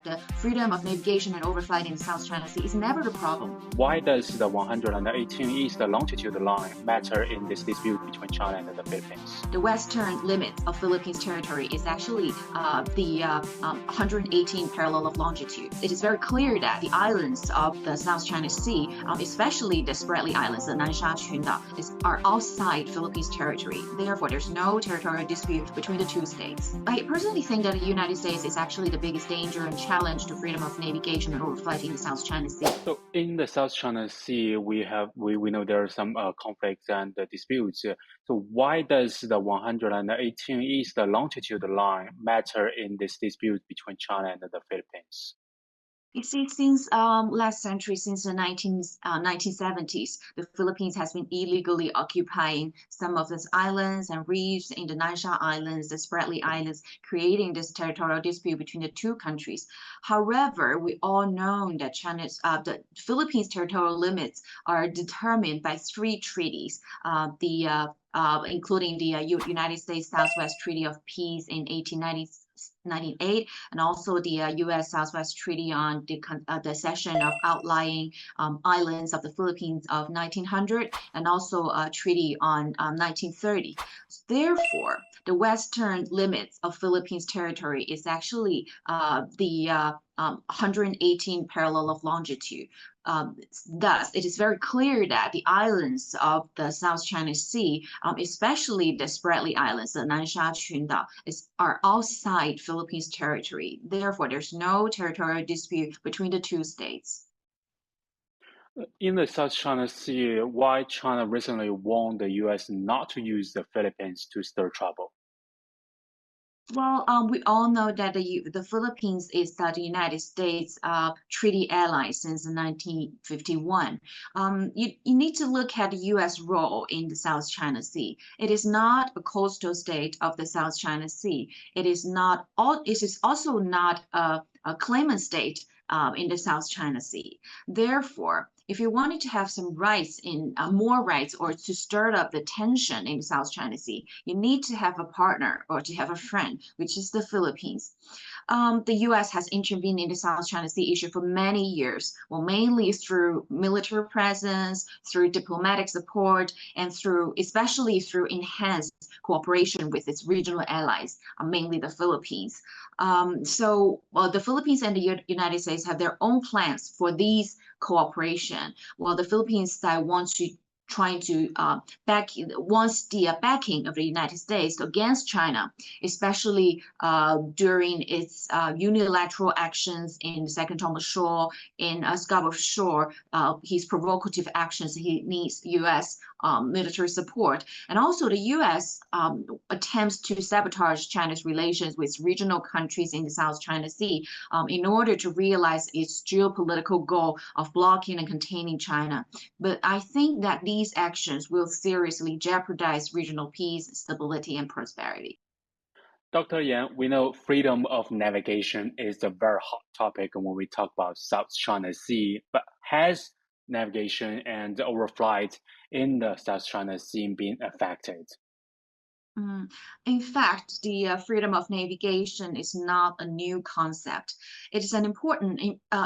the freedom of navigation and overflight in the South China Sea is never the problem. Why does the 118 east longitude line matter in this dispute between China and the Philippines? The western limit of Philippines territory is actually the 118 parallel of longitude. It is very clear that the islands of the South China Sea, especially the Spratly Islands, the Nansha Chunda, are outside Philippines territory. Therefore, there's no territorial dispute between the two states. I personally think that the United States is actually the biggest danger and challenge to freedom of navigation and overflight in the South China Sea. So in the South China Sea, we know there are some conflicts and disputes. So why does the 118 east longitude line matter in this dispute between China and the Philippines? You see, since last century, since the 1970s, the Philippines has been illegally occupying some of these islands and reefs in the Nansha Islands, the Spratly Islands, creating this territorial dispute between the two countries. However, we all know that the Philippines' territorial limits are determined by three treaties. Including the United States Southwest Treaty of Peace in 1898, and also the U.S. Southwest Treaty on the cession of outlying islands of the Philippines of 1900, and also a treaty on 1930. Therefore, the western limits of Philippines territory is actually the 118 parallel of longitude. Thus, it is very clear that the islands of the South China Sea, especially the Spratly Islands, the Nansha Chunda, are outside Philippines territory. Therefore, there's no territorial dispute between the two states. In the South China Sea, why China recently warned the U.S. not to use the Philippines to stir trouble? Well, we all know that the Philippines is the United States treaty ally since 1951. You need to look at the U.S. role in the South China Sea. It is not a coastal state of the South China Sea. It is also not a claimant state in the South China Sea. Therefore, if you wanted to have some rights more rights, or to stir up the tension in the South China Sea, you need to have a partner or to have a friend, which is the Philippines. The U.S. has intervened in the South China Sea issue for many years, well, mainly through military presence, through diplomatic support, and especially through enhanced cooperation with its regional allies, mainly the Philippines. The Philippines and the United States have their own plans for these cooperation. Well, the Philippines side wants the backing of the United States against China, especially during its unilateral actions in the Second Tonga Shoal, in Scarborough Shoal, his provocative actions. He needs U.S. Military support, and also the U.S. Attempts to sabotage China's relations with regional countries in the South China Sea in order to realize its geopolitical goal of blocking and containing China. But I think that these actions will seriously jeopardize regional peace, stability, and prosperity. Dr. Yan, we know freedom of navigation is a very hot topic when we talk about South China Sea, but has navigation and overflight in the South China Sea been affected? In fact, the freedom of navigation is not a new concept. It is an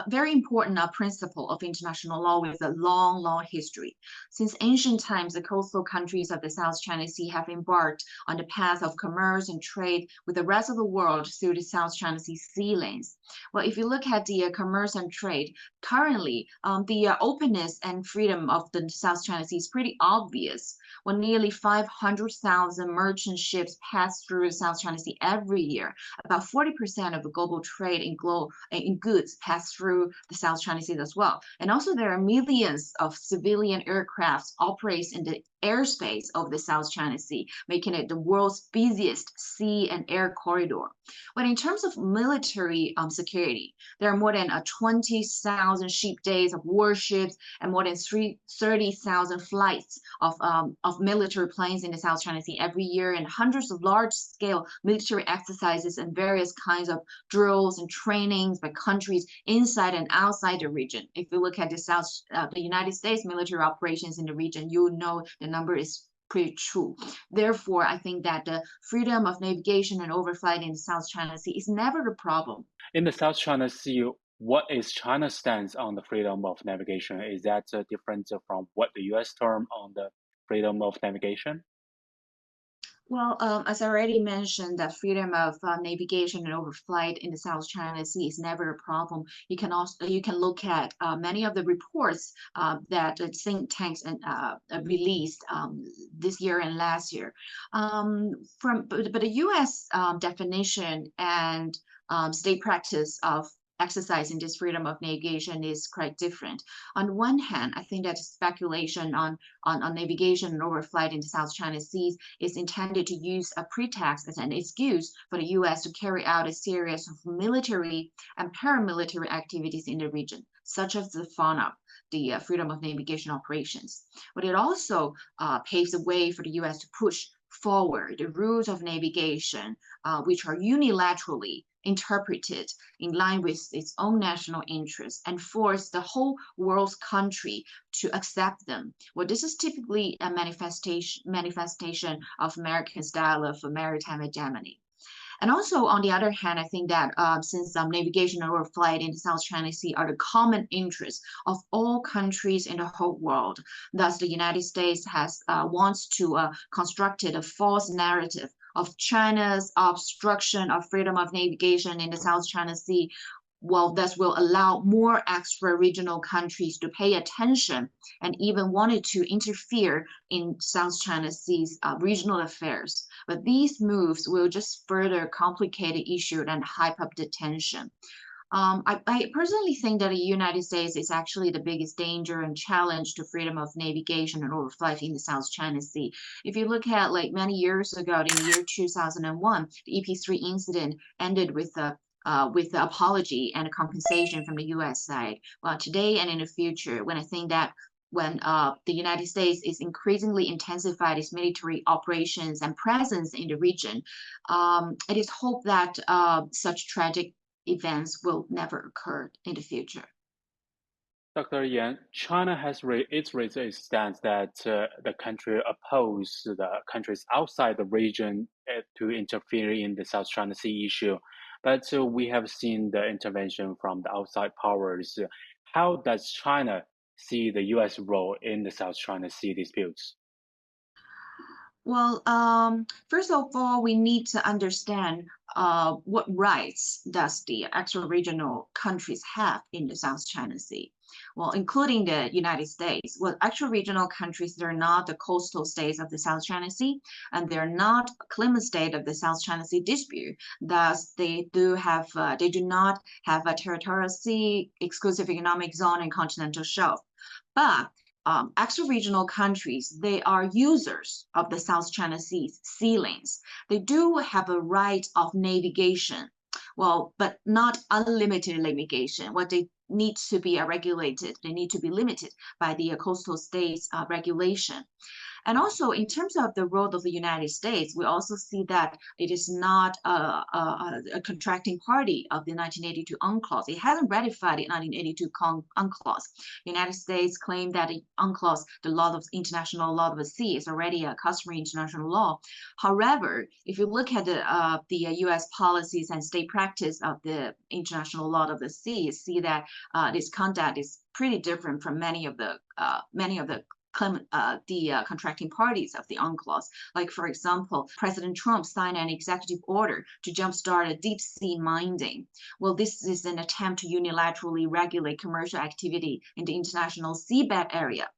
very important principle of international law with a long, long history. Since ancient times, the coastal countries of the South China Sea have embarked on the path of commerce and trade with the rest of the world through the South China Sea sea lanes. Well, if you look at the commerce and trade, currently, the openness and freedom of the South China Sea is pretty obvious. When nearly 500,000 merchant ships pass through the South China Sea every year, about 40% of the global trade in goods pass through the South China Sea as well. And also there are millions of civilian aircrafts operates in the airspace of the South China Sea, making it the world's busiest sea and air corridor. But in terms of military security, there are more than 20,000 ship days of warships and more than 30,000 flights of military planes in the South China Sea every year, and hundreds of large-scale military exercises and various kinds of drills and trainings by countries inside and outside the region. If you look at the United States military operations in the region, you know the number is pretty true. Therefore, I think that the freedom of navigation and overflight in the South China Sea is never a problem. In the South China Sea, what is China's stance on the freedom of navigation? Is that different from what the U.S. term on the freedom of navigation? Well, as I already mentioned, that freedom of navigation and overflight in the South China Sea is never a problem. You can look at many of the reports that think tanks and released this year and last year. But the U.S. Definition and state practice of exercising this freedom of navigation is quite different. On one hand, I think that speculation on navigation and overflight in the South China Sea is intended to use a pretext as an excuse for the U.S. to carry out a series of military and paramilitary activities in the region, such as the FONOP, the freedom of navigation operations. But it also paves the way for the U.S. to push forward the rules of navigation, which are unilaterally interpreted in line with its own national interests and force the whole world's country to accept them. Well, this is typically a manifestation of American style of maritime hegemony. And also, on the other hand, I think that since navigation and overflight in the South China Sea are the common interests of all countries in the whole world, thus the United States has wants to constructed a false narrative of China's obstruction of freedom of navigation in the South China Sea. Well, this will allow more extra-regional countries to pay attention and even wanted to interfere in South China Sea's regional affairs. But these moves will just further complicate the issue and hype up the tension. I personally think that the United States is actually the biggest danger and challenge to freedom of navigation and overflight in the South China Sea. If you look at like many years ago, in the year 2001, the EP3 incident ended with the apology and a compensation from the U.S. side. Well, today and in the future, when I think that when the United States is increasingly intensified its military operations and presence in the region, it is hoped that such tragic events will never occur in the future. Dr. Yan, China has reiterated its stance that the country opposes the countries outside the region to interfere in the South China Sea issue. But we have seen the intervention from the outside powers. How does China see the U.S. role in the South China Sea disputes? Well, first of all, we need to understand what rights does the extra-regional countries have in the South China Sea. Well, including the United States. Well, extra-regional countries, they're not the coastal states of the South China Sea, and they're not a claimant state of the South China Sea dispute. Thus, they do not have a territorial sea, exclusive economic zone, and continental shelf. But extra-regional countries, they are users of the South China Sea's sea lanes. They do have a right of navigation, well, but not unlimited navigation. What they need to be regulated, they need to be limited by the coastal states regulation. And also, in terms of the role of the United States, we also see that it is not a contracting party of the 1982 UNCLOS. It hasn't ratified the 1982 UNCLOS. The United States claimed that the UNCLOS, the law of international law of the sea, is already a customary international law. However, if you look at the U.S. policies and state practice of the international law of the sea, you see that this conduct is pretty different from many of the contracting parties of the UNCLOS. Like, for example, President Trump signed an executive order to jumpstart a deep sea mining. Well, this is an attempt to unilaterally regulate commercial activity in the international seabed area,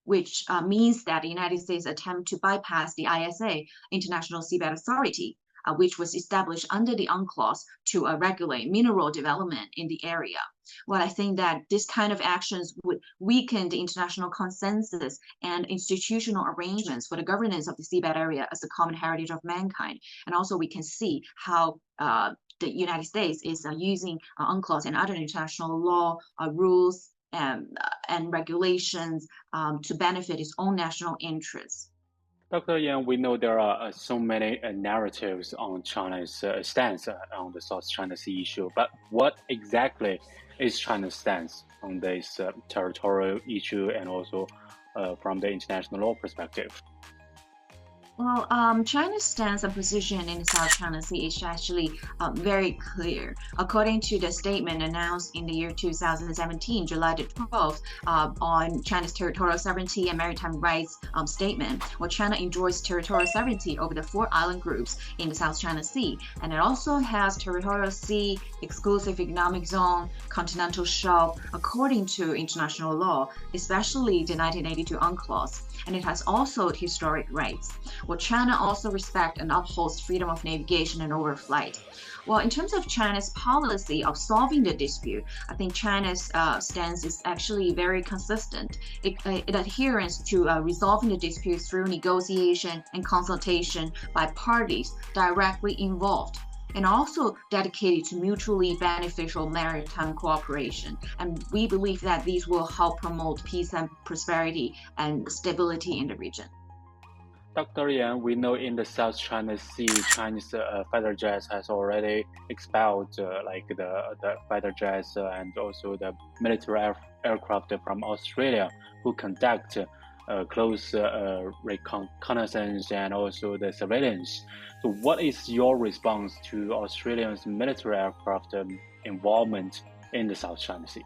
which means that the United States attempt to bypass the ISA, International Seabed Authority, which was established under the UNCLOS to regulate mineral development in the area. Well, I think that this kind of actions would weaken the international consensus and institutional arrangements for the governance of the seabed area as a common heritage of mankind. And also we can see how the United States is using UNCLOS and other international law rules and regulations to benefit its own national interests. Dr. Yan, we know there are so many narratives on China's stance on the South China Sea issue, but what exactly is China's stance on this territorial issue and also from the international law perspective? Well, China's stance and position in the South China Sea is actually very clear. According to the statement announced in the year 2017, July the 12th, on China's territorial sovereignty and maritime rights statement, well, China enjoys territorial sovereignty over the four island groups in the South China Sea, and it also has territorial sea, exclusive economic zone, continental shelf, according to international law, especially the 1982 UNCLOS, and it has also historic rights. Well, China also respects and upholds freedom of navigation and overflight. Well, in terms of China's policy of solving the dispute, I think China's stance is actually very consistent. It adheres to resolving the disputes through negotiation and consultation by parties directly involved, and also dedicated to mutually beneficial maritime cooperation. And we believe that these will help promote peace and prosperity and stability in the region. Dr. Yan, we know in the South China Sea, Chinese fighter jets has already expelled like the fighter jets and also the military aircraft from Australia who conduct close reconnaissance and also the surveillance. So what is your response to Australia's military aircraft involvement in the South China Sea?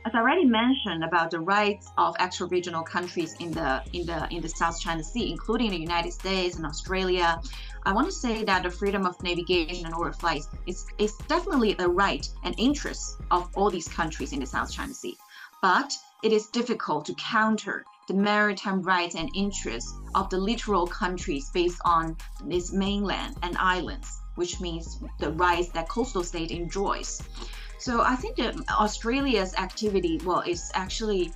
As I already mentioned about the rights of extra-regional countries in the South China Sea, including the United States and Australia, I want to say that the freedom of navigation and overflight is definitely a right and interest of all these countries in the South China Sea. But it is difficult to counter the maritime rights and interests of the littoral countries based on its mainland and islands, which means the rights that coastal state enjoys. So I think that Australia's activity, well, is actually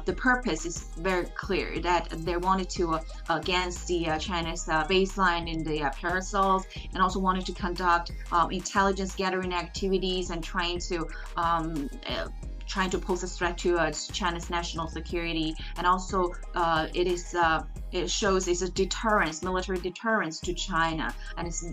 the purpose is very clear that they wanted to against the China's baseline in the parasols, and also wanted to conduct intelligence gathering activities and trying to pose a threat to China's national security, and also it shows it's a deterrence, military deterrence to China, and it's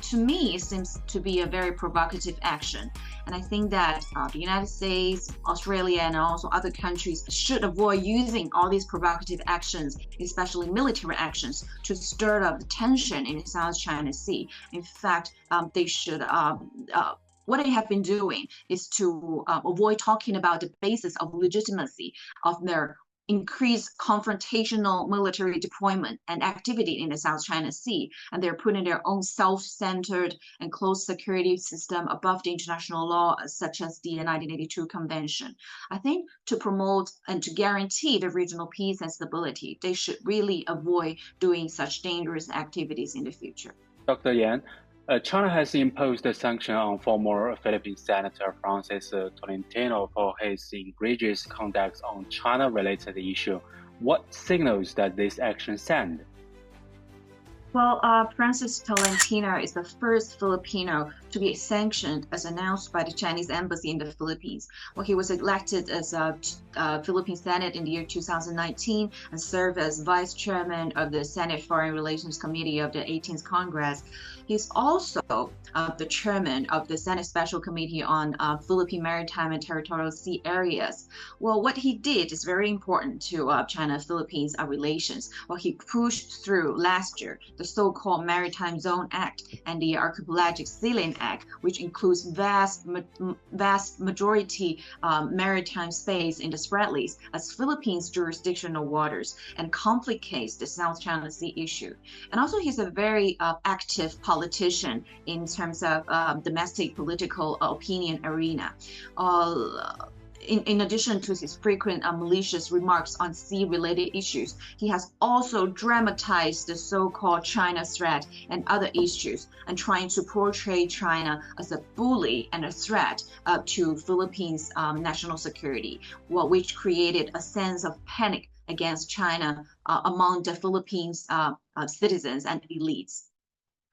to me it seems to be a very provocative action, and I think that the United States, Australia, and also other countries should avoid using all these provocative actions, especially military actions, to stir up the tension in the South China Sea. In fact, they should. What they have been doing is to avoid talking about the basis of legitimacy of their increased confrontational military deployment and activity in the South China Sea, and they're putting their own self-centered and closed security system above the international law, such as the 1982 Convention. I think to promote and to guarantee the regional peace and stability, they should really avoid doing such dangerous activities in the future. Dr. Yan, China has imposed a sanction on former Philippine Senator Francis Tolentino for his egregious conduct on China-related issue. What signals does this action send? Well, Francis Tolentino is the first Filipino to be sanctioned as announced by the Chinese embassy in the Philippines. Well, he was elected as a Philippine Senate in the year 2019 and served as vice chairman of the Senate Foreign Relations Committee of the 18th Congress. He's also the chairman of the Senate Special Committee on Philippine Maritime and Territorial Sea Areas. Well, what he did is very important to China-Philippines relations. Well, he pushed through last year the so-called Maritime Zone Act and the Archipelagic Sealing Act, which includes vast majority maritime space in the Spratleys as Philippines' jurisdictional waters, and complicates the South China Sea issue. And also, he's a very active politician in terms of domestic political opinion arena. In addition to his frequent malicious remarks on sea-related issues, he has also dramatized the so-called China threat and other issues, and trying to portray China as a bully and a threat to Philippines' national security, which created a sense of panic against China among the Philippines' citizens and elites.